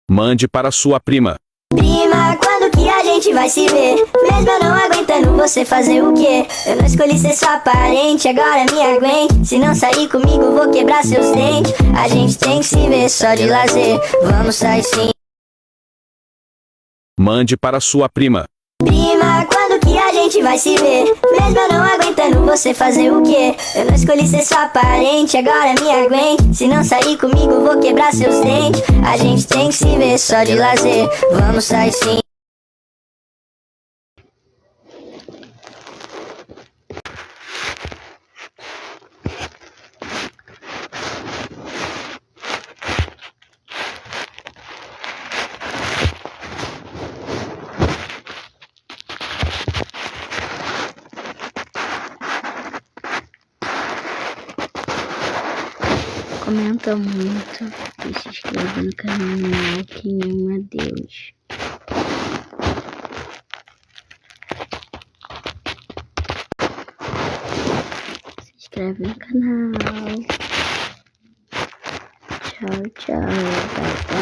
Mande para sua prima. Prima, quando que a gente vai se ver? Mesmo eu não aguentando você fazer o quê? Eu não escolhi ser sua parente, agora me aguente. Se não sair comigo, vou quebrar seus dentes. A gente tem que se ver só de lazer. Vamos sair sim. Mande para sua prima. Prima, quando que a gente vai se ver? Mesmo eu não aguentando você fazer o quê? Eu não escolhi ser sua parente, agora me aguente. Se não sair comigo, vou quebrar seus dentes. A gente tem que se ver só de lazer. Vamos sair sim. Comenta muito e se inscreva no canal que nem é Deus. Se inscreve no canal. Tchau, tchau. Bye, bye.